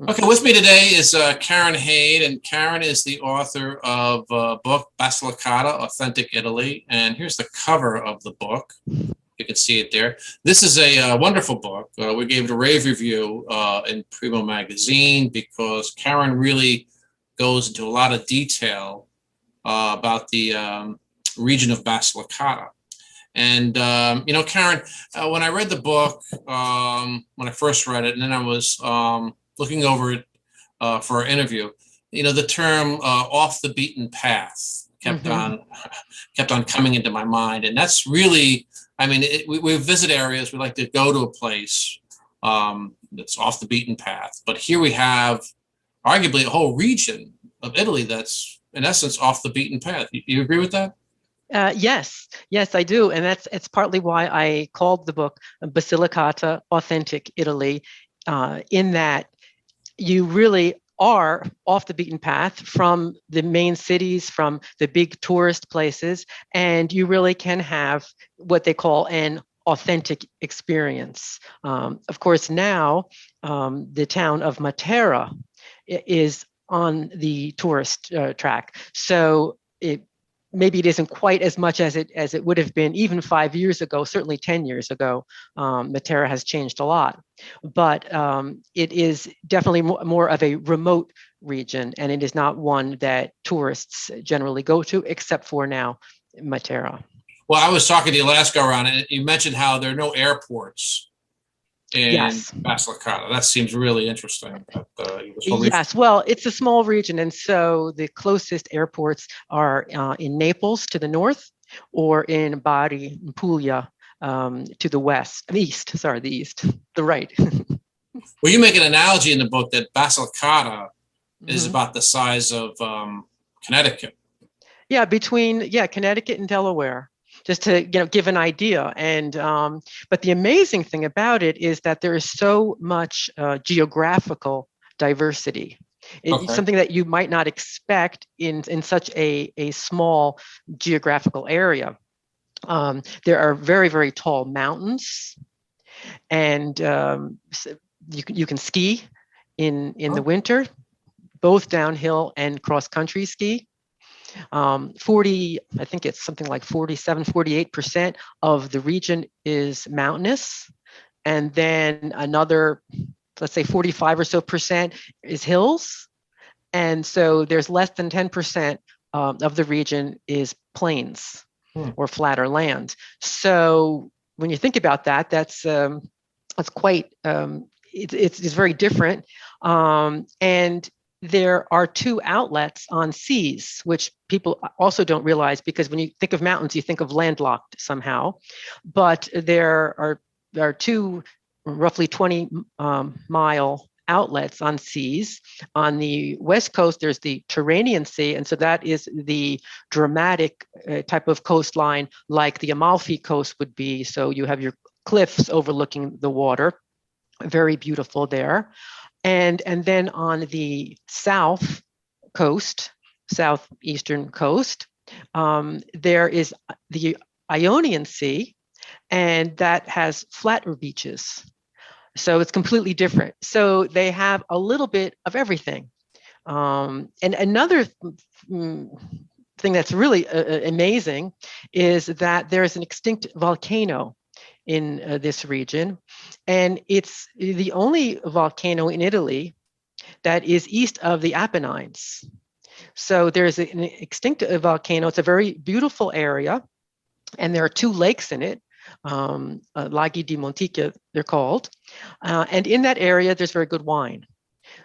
Okay, with me today is Karen Haid, and Karen is the author of a book, Basilicata, Authentic Italy. And here's the cover of the book. You can see it there. This is a wonderful book. We gave it a rave review in PRIMO magazine because Karen really goes into a lot of detail about the region of Basilicata. And, Karen, when I read the book, when I first read it, and then I was looking over it for our interview, the term off the beaten path kept on coming into my mind. And that's really, we visit areas, we like to go to a place that's off the beaten path. But here we have arguably a whole region of Italy that's, in essence, off the beaten path. You agree with that? Yes, I do. And it's partly why I called the book Basilicata, Authentic Italy, in that you really are off the beaten path from the main cities, from the big tourist places, and you really can have what they call an authentic experience. Of course, now the town of Matera is on the tourist track. So maybe it isn't quite as much as it would have been even 5 years ago, certainly 10 years ago. Matera has changed a lot, but it is definitely more of a remote region, and it is not one that tourists generally go to, except for now, Matera. Well, I was talking to you last go around, and you mentioned how there are no airports in Yes. Basilicata. That seems really interesting. Yes, well, it's a small region, and so the closest airports are in Naples to the north, or in Bari, in Puglia, to the west, the east, the right. Well, you make an analogy in the book that Basilicata is about the size of Connecticut. Yeah, between Connecticut and Delaware, just to give an idea. And but the amazing thing about it is that there is so much geographical diversity. It's something that you might not expect in such a small geographical area. There are very, very tall mountains, and you can ski in the winter, both downhill and cross country ski. 40, I think it's something like 47, 48% of the region is mountainous. And then another, let's say 45 or so percent is hills. And so there's less than 10% of the region is plains or flatter land. So when you think about that, that's quite, it's very different. And there are two outlets on seas, which people also don't realize, because when you think of mountains, you think of landlocked somehow. But there are two roughly 20-mile outlets on seas. On the west coast, there's the Tyrrhenian Sea, and so that is the dramatic type of coastline like the Amalfi Coast would be. So you have your cliffs overlooking the water, very beautiful there. And then on the south coast, southeastern coast, there is the Ionian Sea, and that has flatter beaches. So it's completely different. So they have a little bit of everything. And another thing that's really amazing is that there is an extinct volcano in this region, and it's the only volcano in Italy that is east of the Apennines. So there's an extinct volcano. It's a very beautiful area, and there are two lakes in it, Laghi di Monticchia, they're called. And in that area, there's very good wine.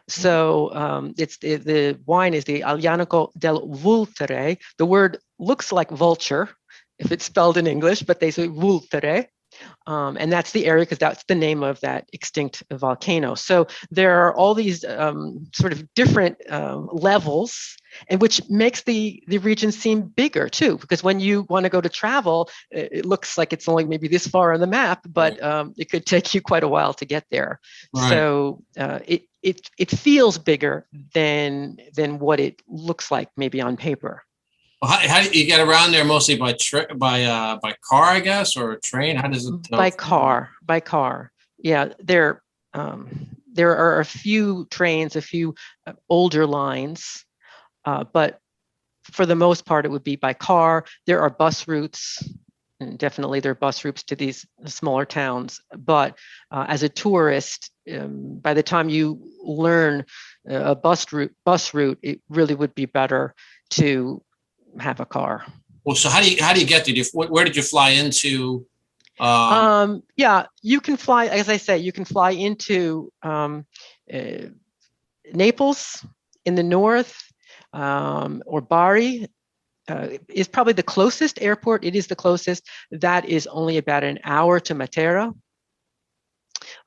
So it's the wine is the Aglianico del Vulture. The word looks like vulture if it's spelled in English, but they say Vulture. And that's the area because that's the name of that extinct volcano. So there are all these sort of different levels, and which makes the region seem bigger too, because when you want to go to travel, it looks like it's only maybe this far on the map, but it could take you quite a while to get there. Right. So it feels bigger than what it looks like maybe on paper. Well, how do you get around there? Mostly by car, I guess, or train? How does it? By car. Yeah, there there are a few trains, a few older lines, but for the most part, it would be by car. There are bus routes, and definitely there are bus routes to these smaller towns. But as a tourist, by the time you learn a bus route, it really would be better to have a car. Well, so how do you get there? Where did you fly into? Yeah, you can fly, as I say, you can fly into Naples in the north, or Bari is probably the closest airport. It is the closest. That is only about an hour to Matera.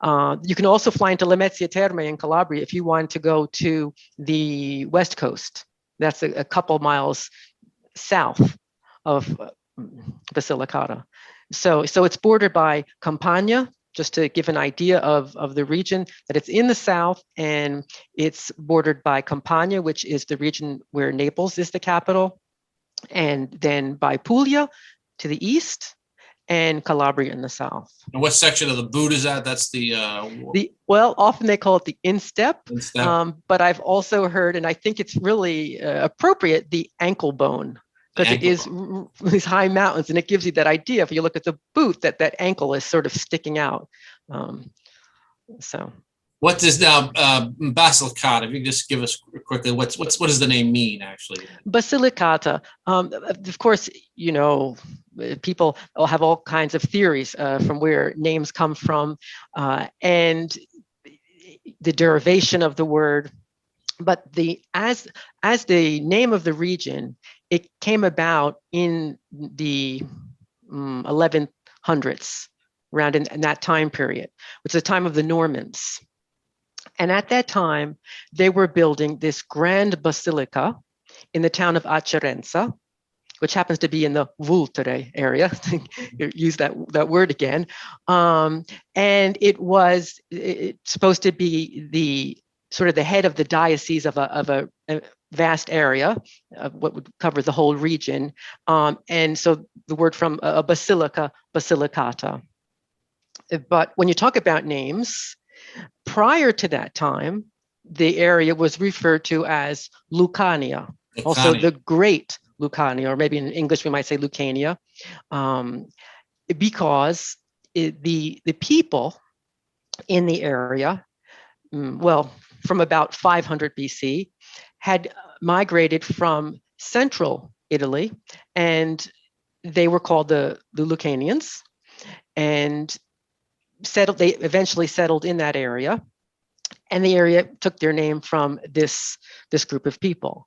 You can also fly into Lamezia Terme in Calabria if you want to go to the west coast. That's a couple miles south of Basilicata. So it's bordered by Campania, just to give an idea of the region, that it's in the south, and it's bordered by Campania, which is the region where Naples is the capital, and then by Puglia to the east, and Calabria in the south. And what section of the boot is that? That's the well, often they call it the Instep, Instep. But I've also heard, and I think it's really appropriate, the ankle bone, because it is these high mountains, and it gives you that idea. If you look at the boot, that ankle is sort of sticking out. So, what does now Basilicata? If you just give us quickly, what does the name mean actually? Basilicata. Of course, you know, people have all kinds of theories from where names come from, and the derivation of the word. But as the name of the region, it came about in the 1100s, around in that time period, which is the time of the Normans. And at that time, they were building this grand basilica in the town of Acerenza, which happens to be in the Vulture area. Use that word again. And it's supposed to be the sort of the head of the diocese of a vast area, what would cover the whole region. And so the word from a basilica, Basilicata. But when you talk about names, prior to that time, the area was referred to as Lucania, also the Great Lucania, or maybe in English we might say Lucania, because the people in the area, well, from about 500 BC, had migrated from central Italy, and they were called the Lucanians, and they eventually settled in that area, and the area took their name from this group of people.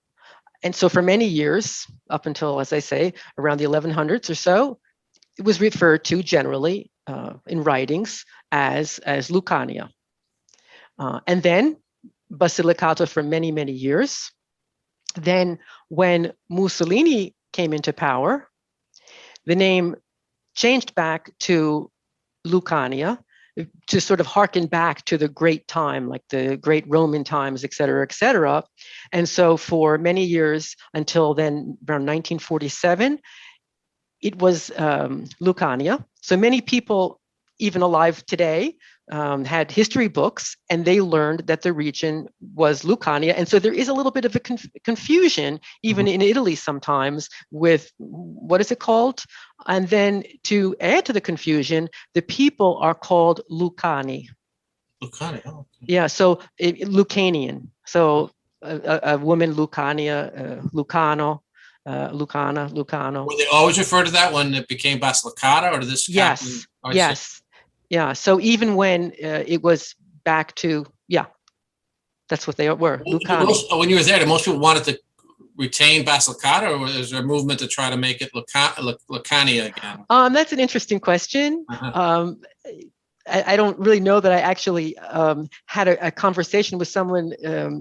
And so for many years, up until, as I say, around the 1100s or so, it was referred to generally in writings as Lucania. And then Basilicata for many, many years. Then when Mussolini came into power, the name changed back to Lucania to sort of harken back to the great time, like the great Roman times, et cetera, et cetera. And so for many years until then, around 1947, it was Lucania. So many people, even alive today, had history books, and they learned that the region was Lucania. And so there is a little bit of a confusion, even in Italy sometimes, with what is it called? And then to add to the confusion, the people are called Lucani. Lucani, oh. Okay. Yeah, so Lucanian. So a woman, Lucania, Lucano. Lucano. Were they always referred to that when it became Basilicata, or did this happen? Yes. Yeah. So even when it was back to, that's what they were. When you were there, did most people wanted to retain Basilicata, or was there a movement to try to make it Lucania again? That's an interesting question. I don't really know that I actually had a conversation with someone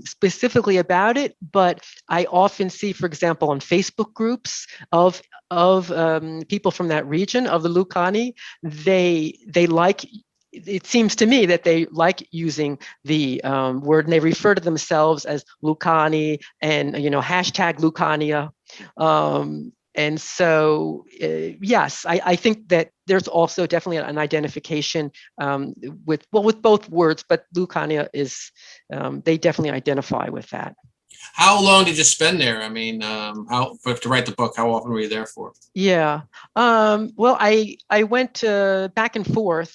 specifically about it, but I often see, for example, on Facebook groups of people from that region of the Lucani, they like. It seems to me that they like using the word, and they refer to themselves as Lucani and hashtag Lucania. And so, yes, I think that there's also definitely an identification with both words, but Lucania is, they definitely identify with that. How long did you spend there? I mean, to write the book, how often were you there for? Yeah. Well, I went back and forth,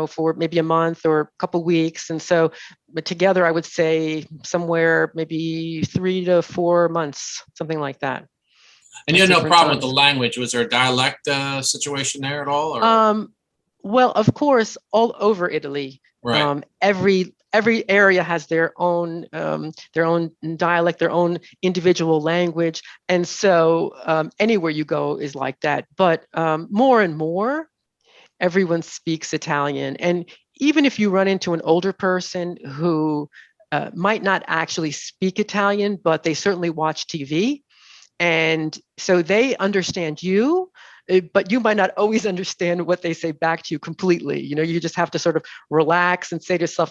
for maybe a month or a couple weeks. And so, but together, I would say somewhere maybe 3 to 4 months, something like that. And you had no problem with the language. Was there a dialect situation there at all? Or? Well, of course, all over Italy, right. Every area has their own dialect, their own individual language, and so anywhere you go is like that. But more and more, everyone speaks Italian, and even if you run into an older person who might not actually speak Italian, but they certainly watch TV, and so they understand you, but you might not always understand what they say back to you completely. You just have to sort of relax and say to yourself,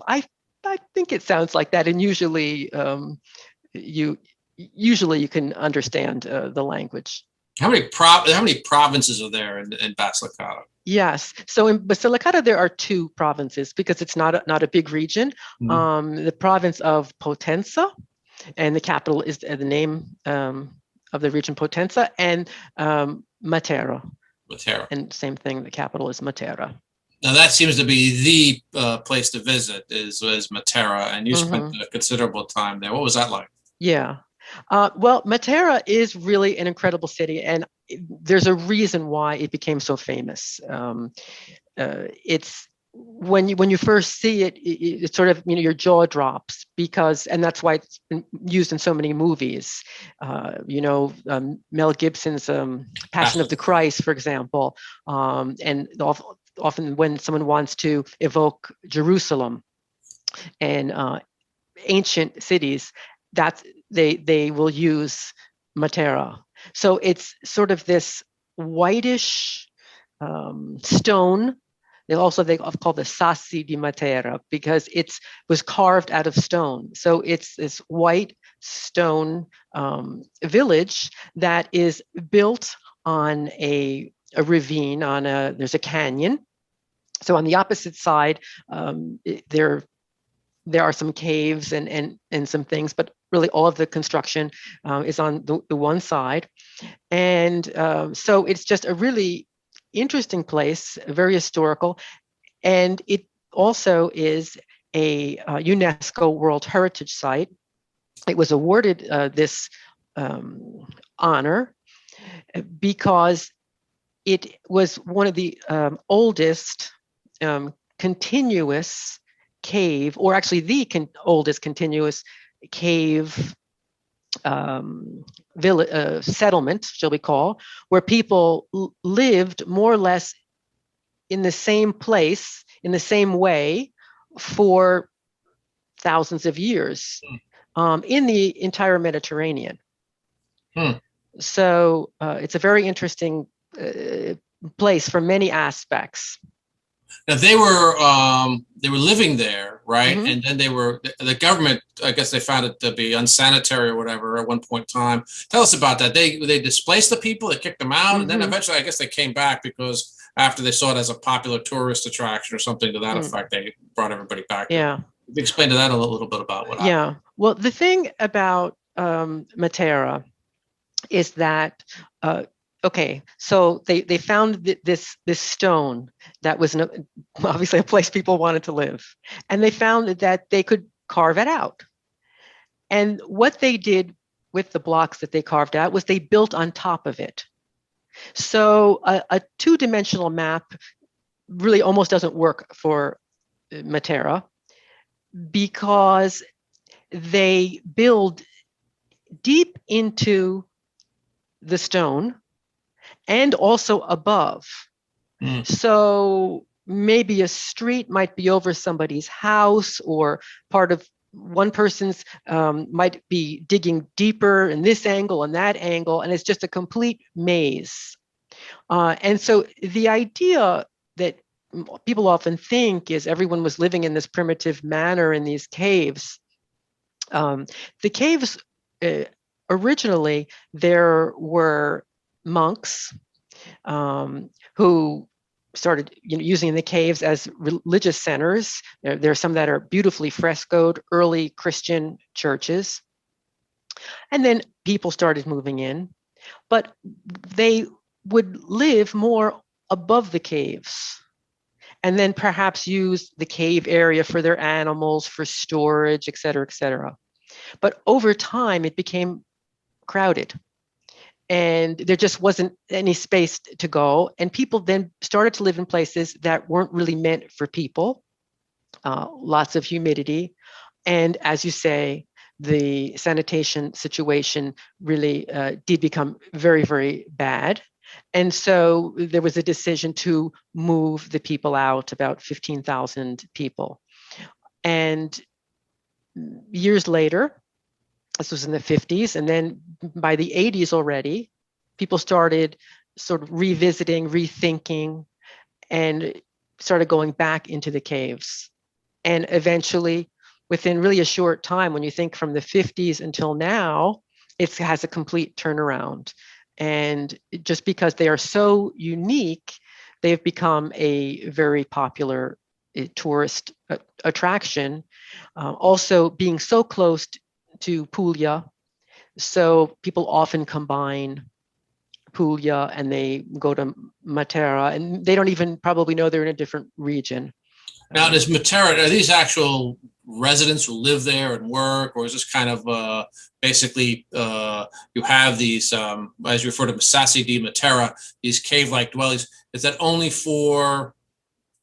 I think it sounds like that. And usually you can understand the language. How many provinces are there in Basilicata? Yes. So in Basilicata, there are 2 provinces because it's not a big region. Mm-hmm. The province of Potenza, and the capital is the name of the region, Potenza, and Matera. Matera. And same thing, the capital is Matera. Now that seems to be the place to visit is Matera, and you spent a considerable time there. What was that like? Yeah. Well, Matera is really an incredible city, and there's a reason why it became so famous. It's when you first see it, it's sort of, your jaw drops because, and that's why it's been used in so many movies. Mel Gibson's Passion of the Christ, for example, and often when someone wants to evoke Jerusalem and ancient cities, that they will use Matera. So it's sort of this whitish stone. They call the Sassi di Matera because it was carved out of stone. So it's this white stone village that is built on a ravine, there's a canyon. So on the opposite side, there are some caves and some things, but really all of the construction is on the one side. And so it's just a really interesting place, very historical. And it also is a UNESCO World Heritage Site. It was awarded this honor because it was one of the oldest continuous cave, or actually the oldest continuous cave settlement, shall we call, where people lived more or less in the same place, in the same way, for thousands of years in the entire Mediterranean. So it's a very interesting place for many aspects. Now they were living there, right? Mm-hmm. And then the government, I guess they found it to be unsanitary or whatever at one point in time. Tell us about that. They displaced the people, they kicked them out, and then eventually I guess they came back because after they saw it as a popular tourist attraction or something to that effect, they brought everybody back. Yeah. Explain to that a little bit about what happened. Yeah. Well, the thing about Matera is that okay, so they found this stone that was obviously a place people wanted to live, and they found that they could carve it out. And what they did with the blocks that they carved out was they built on top of it. So a two-dimensional map really almost doesn't work for Matera because they build deep into the stone and also above. So maybe a street might be over somebody's house, or part of one person's might be digging deeper in this angle and that angle, and it's just a complete maze. And so the idea that people often think is everyone was living in this primitive manner in these caves. The caves, originally, there were monks who started using the caves as religious centers. There are some that are beautifully frescoed, early Christian churches. And then people started moving in, but they would live more above the caves and then perhaps use the cave area for their animals, for storage, et cetera, et cetera. But over time, it became crowded and there just wasn't any space to go. And people then started to live in places that weren't really meant for people, lots of humidity. And as you say, the sanitation situation really did become very, very bad. And so there was a decision to move the people out, about 15,000 people. And years later, this was in the 50s, and then by the 80s already, people started sort of revisiting, rethinking, and started going back into the caves. And eventually, within really a short time, when you think from the 50s until now, it has a complete turnaround. And just because they are so unique, they've become a very popular tourist attraction. Also, being so close to Puglia, so people often combine Puglia and they go to Matera, and they don't even probably know they're in a different region. Now, does Matera, are these actual residents who live there and work, or is this kind of basically you have these, as you refer to Masassi di Matera, these cave-like dwellings? Is that only for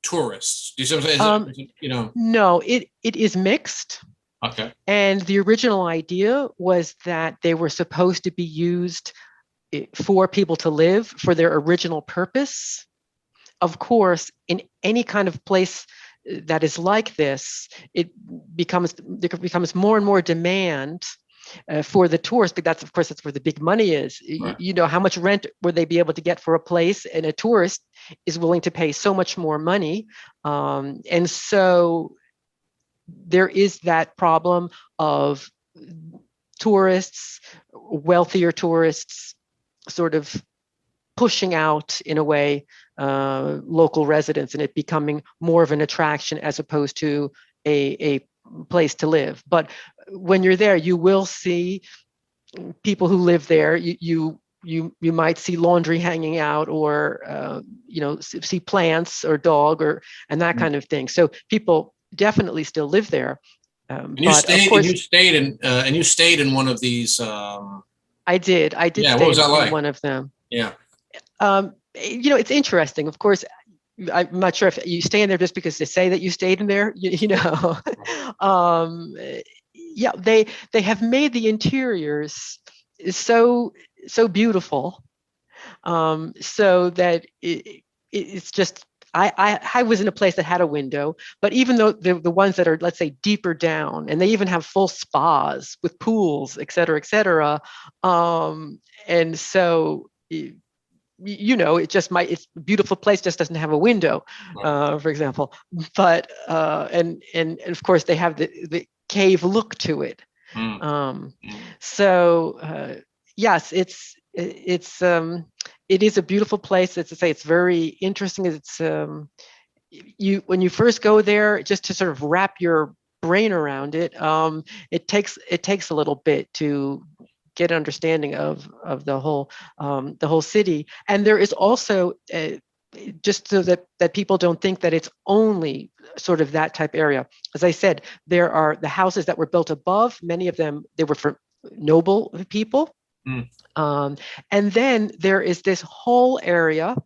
tourists? Do you see what I'm saying? No, it is mixed. Okay. And the original idea was that they were supposed to be used for people to live for their original purpose. Of course, in any kind of place that is like this, there becomes more and more demand for the tourist, but that's where the big money is. Right. How much rent would they be able to get for a place, and a tourist is willing to pay so much more money. And so there is that problem of tourists, wealthier tourists, sort of pushing out, in a way, local residents, and it becoming more of an attraction as opposed to a place to live. But when you're there, you will see people who live there. You might see laundry hanging out, or see plants or dog and that kind of thing. So people definitely still live there. And you stayed in one of these. I did. Yeah, what was that like? In one of them. Yeah. It's interesting. Of course, I'm not sure if you stay in there just because they say that you stayed in there. Yeah, they have made the interiors so beautiful, so that it's just. I was in a place that had a window, but even though the ones that are, let's say, deeper down, and they even have full spas with pools, et cetera, and so it's a beautiful place, just doesn't have a window, for example. But and of course they have the cave look to it. So yes, it is a beautiful place. It's very interesting. It's when you first go there, just to sort of wrap your brain around it, it takes a little bit to get understanding of the whole city. And there is also just so that people don't think that it's only sort of that type area. As I said, there are the houses that were built above. Many of them, they were for noble people. And then there is this whole area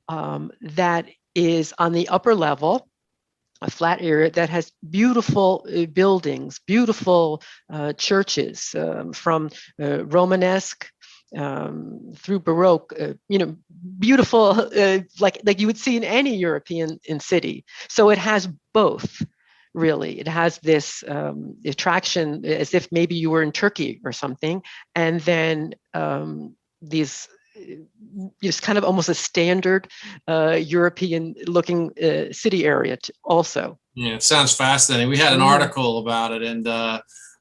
that is on the upper level, a flat area that has beautiful buildings, beautiful churches, from Romanesque through Baroque, beautiful, like you would see in any European city. So it has both. Really, it has this attraction, as if maybe you were in Turkey or something, and then these just kind of almost a standard European-looking city area also. Yeah, it sounds fascinating. We had an article about it, and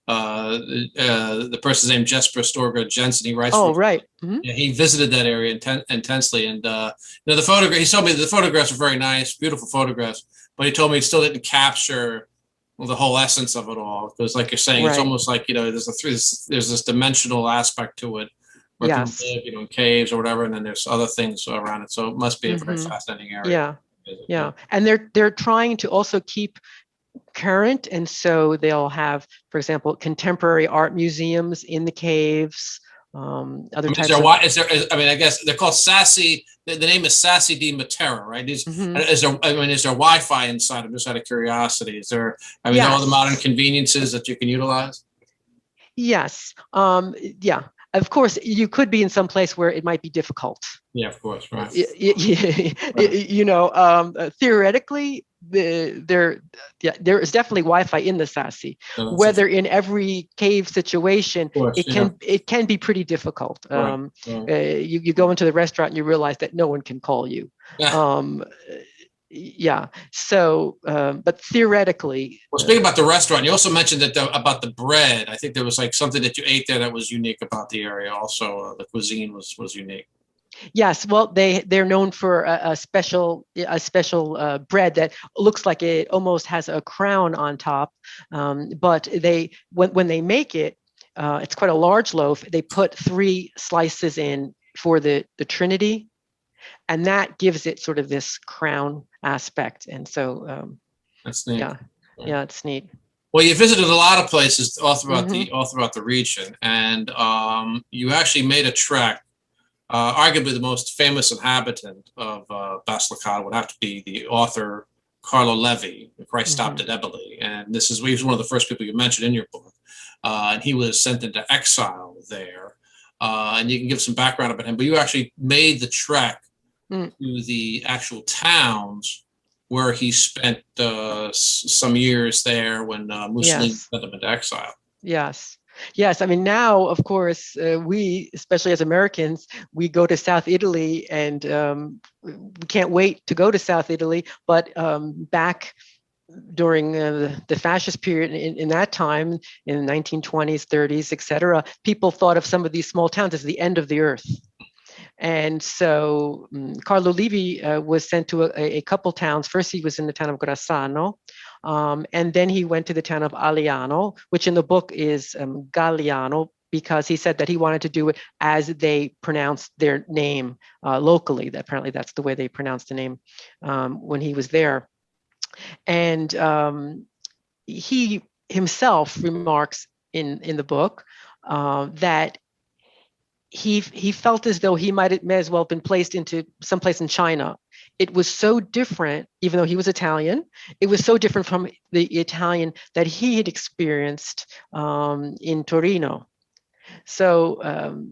the person's name Jesper Storgård Jensen. He writes Oh, for. right. Mm-hmm. Yeah, he visited that area intensely, and the photograph. He told me the photographs are very nice, beautiful photographs, but he told me it still didn't capture the whole essence of it all. Because, like you're saying, it's Right. almost like there's this dimensional aspect to it, where people Yes. live, in caves or whatever, and then there's other things around it. So it must be a very Mm-hmm. fascinating area. Yeah. Yeah. And they're trying to also keep current, and so they'll have, for example, contemporary art museums in the caves. Other types of. I mean, I guess they're called Sassy. The name is Sassy di Matera, right? Mm-hmm. Is there Wi-Fi inside? I'm just out of curiosity. Is there? I mean, Yes. all the modern conveniences that you can utilize. Yes. Yeah. Of course, you could be in some place where it might be difficult. Yeah, of course, right. Theoretically, there is definitely Wi-Fi in the Sassy. Whether in every cave situation, it can be pretty difficult. You go into the restaurant and you realize that no one can call you. Yeah. So, but theoretically. Well, speaking about the restaurant, you also mentioned that about the bread. I think there was like something that you ate there that was unique about the area. Also, the cuisine was unique. Yes, well, they're known for a special bread that looks like it almost has a crown on top. But when they make it, it's quite a large loaf. They put 3 slices in for the Trinity, and that gives it sort of this crown aspect. And so, that's neat. Yeah, it's neat. Well, you visited a lot of places all throughout the region, and you actually made a trek. Arguably the most famous inhabitant of Basilicata would have to be the author Carlo Levy, who Christ stopped at Eboli. And he was one of the first people you mentioned in your book. And he was sent into exile there. And you can give some background about him, but you actually made the trek to the actual towns where he spent some years there when Mussolini sent him into exile. Yes. Yes, I mean, now, of course, we, especially as Americans, we go to South Italy, and we can't wait to go to South Italy. But back during the fascist period in that time, in the 1920s, 30s, etc., people thought of some of these small towns as the end of the earth. And so Carlo Levy was sent to a couple towns. First, he was in the town of Grassano. And then he went to the town of Aliano, which in the book is Galliano, because he said that he wanted to do it as they pronounced their name locally. That apparently that's the way they pronounced the name when he was there. And he himself remarks in the book that he felt as though he may as well have been placed into someplace in China. It was so different, even though he was Italian, it was so different from the Italian that he had experienced in Torino. So,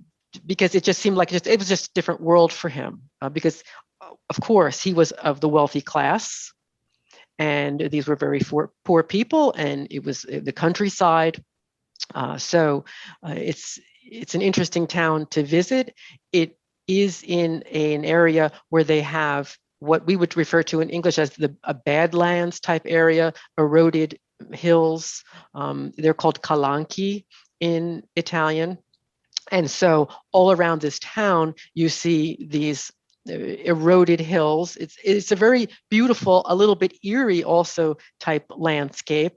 because it just seemed like it was just a different world for him, because of course he was of the wealthy class, and these were very poor people, and it was the countryside. So it's an interesting town to visit. It is in an area where they have what we would refer to in English as a badlands type area, eroded hills. They're called calanchi in Italian. And so all around this town, you see these eroded hills. It's a very beautiful, a little bit eerie also type landscape.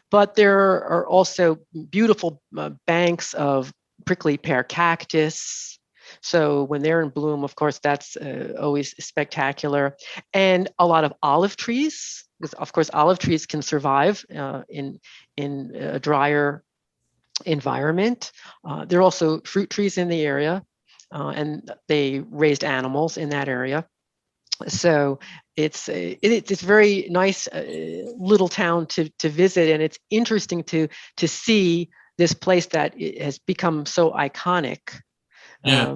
But there are also beautiful banks of prickly pear cactus. So when they're in bloom, of course, that's always spectacular. And a lot of olive trees, because of course olive trees can survive in a drier environment. There are also fruit trees in the area, and they raised animals in that area. So it's very nice little town to visit, and it's interesting to see this place that has become so iconic. Yeah.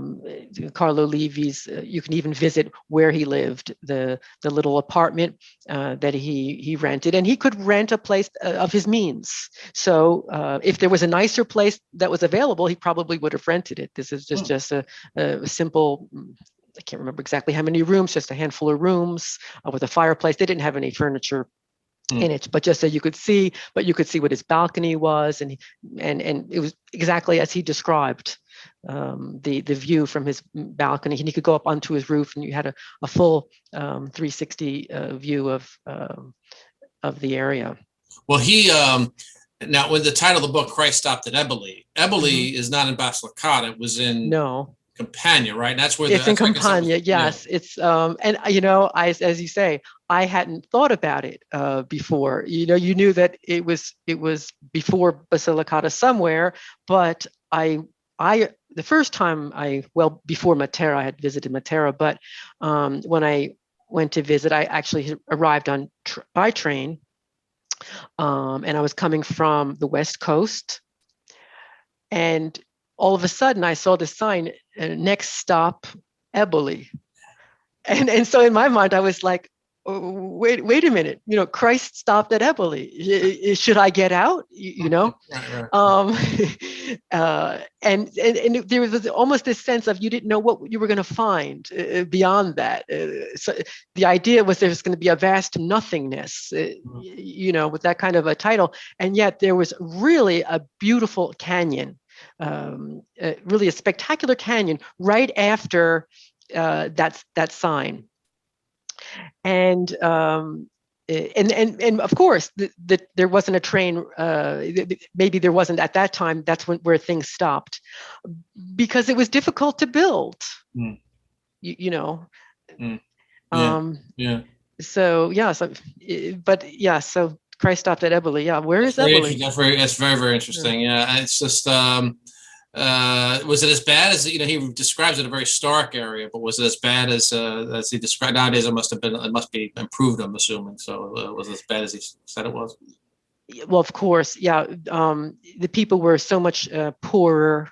Carlo Levy's, you can even visit where he lived, the little apartment that he rented, and he could rent a place of his means. So if there was a nicer place that was available, he probably would have rented it. This is just a simple, I can't remember exactly how many rooms, just a handful of rooms with a fireplace. They didn't have any furniture in it, but just so you could see, what his balcony was, and it was exactly as he described, the view from his balcony, and he could go up onto his roof, and you had a full 360 view of the area. Well, now with the title of the book, Christ Stopped at Eboli. Eboli is not in Basilicata; it was in Campania, right? And that's where it's in Campania. Yes, yeah. It's and as you say, I hadn't thought about it before. You knew that it was before Basilicata somewhere, but the first time before Matera, I had visited Matera, but when I went to visit, I actually arrived by train, and I was coming from the West Coast, and all of a sudden I saw the sign, next stop, Eboli. And so in my mind, I was like, oh, wait a minute, Christ stopped at Eboli. Should I get out? Right. And there was almost this sense of you didn't know what you were going to find beyond that. So the idea was there's going to be a vast nothingness, with that kind of a title. And yet there was really a beautiful canyon, really a spectacular canyon right after that sign. And of course, there wasn't a train. Maybe there wasn't at that time. That's where things stopped, because it was difficult to build. So yeah. So Christ stopped at Eboli. Yeah, where is Eboli? That's very, very interesting. Yeah, it's just. Was it as bad as he describes it a very stark area, but was it as bad as he described? Nowadays, it must be improved, I'm assuming. So was it as bad as he said it was? Well, of course, yeah. The people were so much poorer,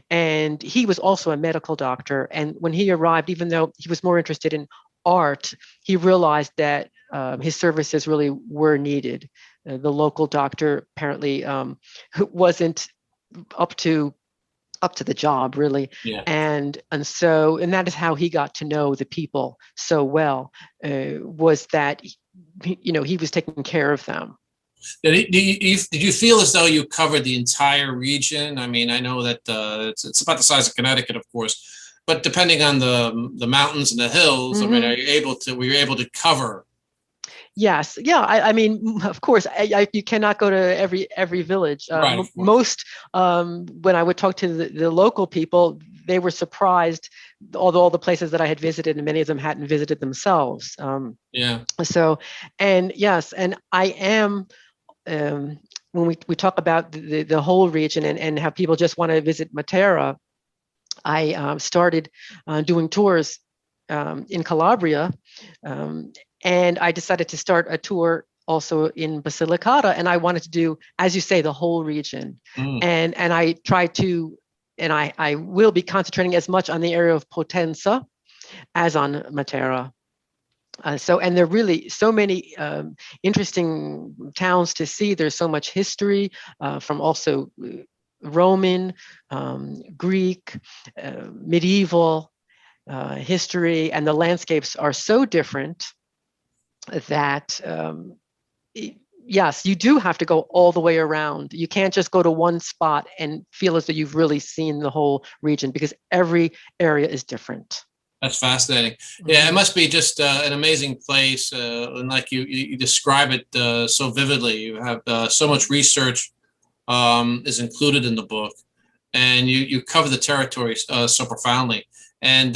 and he was also a medical doctor. And when he arrived, even though he was more interested in art, he realized that his services really were needed. The local doctor apparently wasn't up to the job, really. Yeah. And that is how he got to know the people so well, was that he was taking care of them. Did you feel as though you covered the entire region? I mean, I know that it's about the size of Connecticut, of course, but depending on the mountains and the hills, I mean, were you able to cover? Yes. Yeah. I mean, of course, you cannot go to every village. Right, most, when I would talk to the local people, they were surprised, all the places that I had visited, and many of them hadn't visited themselves. So, and yes, and I am, when we talk about the whole region and how people just want to visit Matera, I started doing tours in Calabria. And I decided to start a tour also in Basilicata, and I wanted to do, as you say, the whole region. And I tried to, and I will be concentrating as much on the area of Potenza as on Matera. And there are really so many interesting towns to see. There's so much history from also Roman, Greek, medieval history, and the landscapes are so different that yes, you do have to go all the way around. You can't just go to one spot and feel as though you've really seen the whole region, because every area is different. That's fascinating. Yeah, it must be just an amazing place, and like you describe it so vividly. You have so much research is included in the book, and you cover the territory so profoundly. And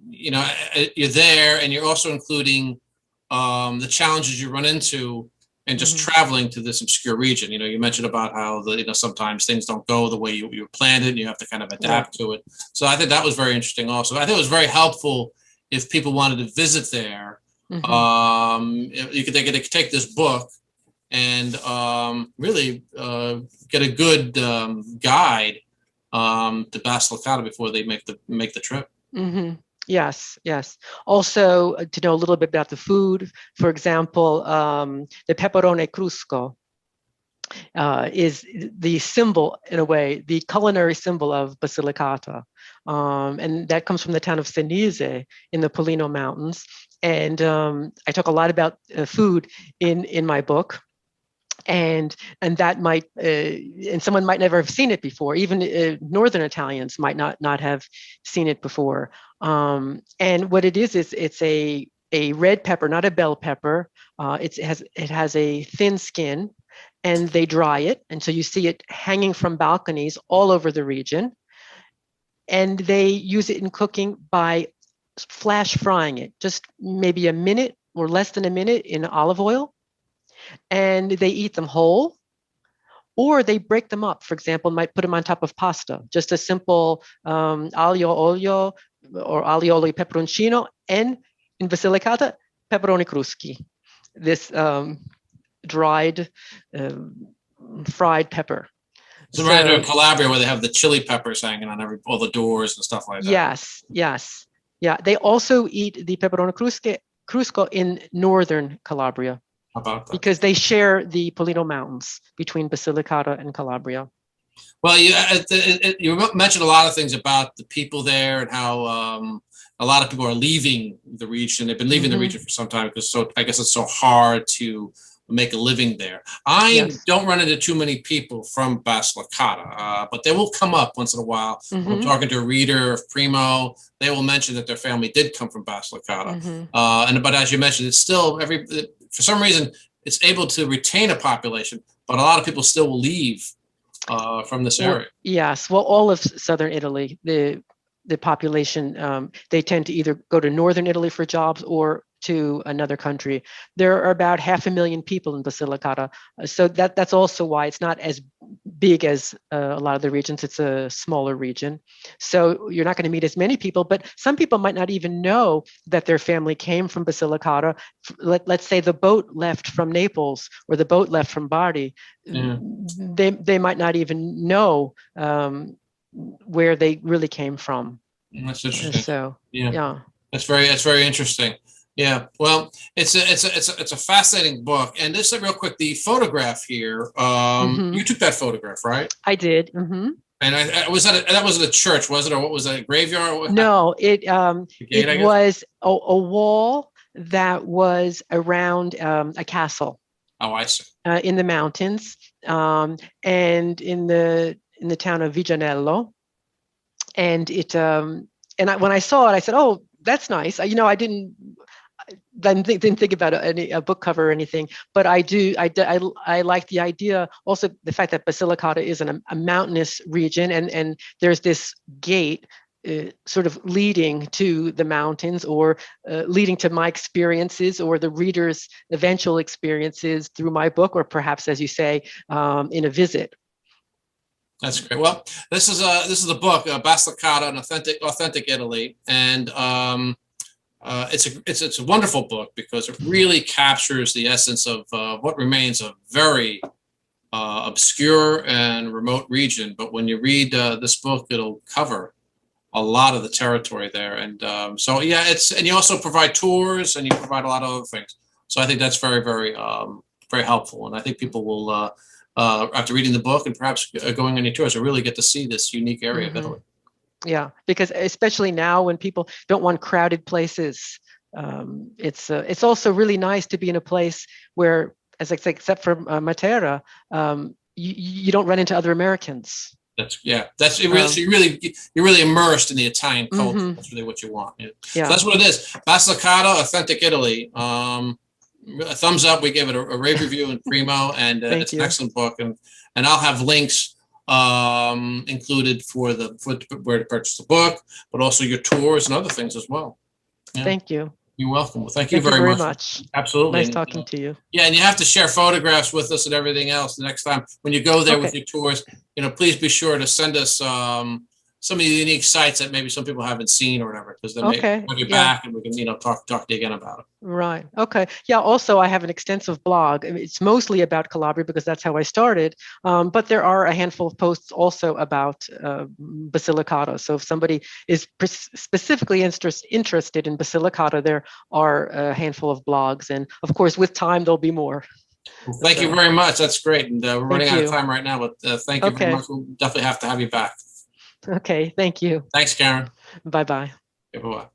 you're there, and you're also including the challenges you run into and just traveling to this obscure region. You mentioned about how sometimes things don't go the way you planned it, and you have to kind of adapt to it. So I think that was very interesting also. I think it was very helpful if people wanted to visit there. They could take this book and really get a good guide to Basilicata before they make the trip. Yes. Also, to know a little bit about the food, for example, the pepperone crusco. is the symbol, in a way, the culinary symbol of Basilicata. And that comes from the town of Senise in the Polino Mountains. And I talk a lot about food in my book. And that might, and someone might never have seen it before. Even Northern Italians might not have seen it before. And what it is it's a red pepper, not a bell pepper. It has a thin skin, and they dry it, and so you see it hanging from balconies all over the region. And they use it in cooking by flash frying it, just maybe a minute or less than a minute in olive oil. And they eat them whole, or they break them up. For example, might put them on top of pasta, just a simple aglio olio or aglio olio peperoncino, and in Basilicata, pepperoni cruschi, this dried fried pepper. It's right in Calabria where they have the chili peppers hanging on all the doors and stuff like that. Yes. Yeah, they also eat the pepperoni crusco in northern Calabria. How about that? Because they share the Polino Mountains between Basilicata and Calabria. Well, you mentioned a lot of things about the people there and how a lot of people are leaving the region. They've been leaving the region for some time because I guess it's so hard to make a living there. I don't run into too many people from Basilicata, but they will come up once in a while. I'm talking to a reader of PRIMO. They will mention that their family did come from Basilicata. But as you mentioned, it's still for some reason, it's able to retain a population, but a lot of people still will leave from this area. Yes, well, all of southern Italy, the population, they tend to either go to northern Italy for jobs or to another country. There are about 500,000 people in Basilicata, so that's also why it's not as big as a lot of the regions. It's a smaller region, so you're not going to meet as many people. But some people might not even know that their family came from Basilicata. Let's say the boat left from Naples or the boat left from Bari. They might not even know where they really came from. That's interesting. So yeah. That's very interesting. Yeah, well, it's a fascinating book, and just real quick, the photograph here. You took that photograph, right? I did. And that wasn't a church, was it, or what was it, a graveyard? No, it was a wall that was around a castle. Oh, I see. In the mountains, and in the town of Viganello, and it when I saw it, I said, "Oh, that's nice." I didn't think about a book cover or anything, but I like the idea. Also, the fact that Basilicata is in a mountainous region, and there's this gate sort of leading to the mountains, or leading to my experiences or the reader's eventual experiences through my book, or perhaps, as you say, in a visit. That's great. Well, this is the book, Basilicata, an authentic Italy, and it's a wonderful book because it really captures the essence of what remains a very obscure and remote region. But when you read this book, it'll cover a lot of the territory there. And so, yeah, and you also provide tours, and you provide a lot of other things. So I think that's very, very, very helpful. And I think people will, after reading the book and perhaps going on your tours, will really get to see this unique area of Italy. Yeah, because especially now when people don't want crowded places, it's also really nice to be in a place where, as I say, except for Matera, you don't run into other Americans. That's really, so you're really immersed in the Italian culture. That's really what you want. Yeah. So that's what it is. Basilicata, authentic Italy. A thumbs up. We gave it a rave review in PRIMO, and it's an excellent book. And I'll have links included for where to purchase the book, but also your tours and other things as well. Yeah. Thank you. You're welcome. Well, thank you very much. Absolutely. Nice talking to you. Yeah, and you have to share photographs with us and everything else the next time when you go there with your tours. Please be sure to send us some of the unique sites that maybe some people haven't seen or whatever, because then we'll get back and we can talk to you again about it. Right. Okay. Yeah. Also, I have an extensive blog. It's mostly about Calabria because that's how I started. But there are a handful of posts also about Basilicata. So if somebody is specifically interested in Basilicata, there are a handful of blogs, and of course, with time, there'll be more. Well, thank you very much. That's great. And we're running out of you. time right now, but thank you very Okay. much. We'll definitely have to have you back. Okay, thank you. Thanks, Karen. Bye-bye. Okay, bye-bye.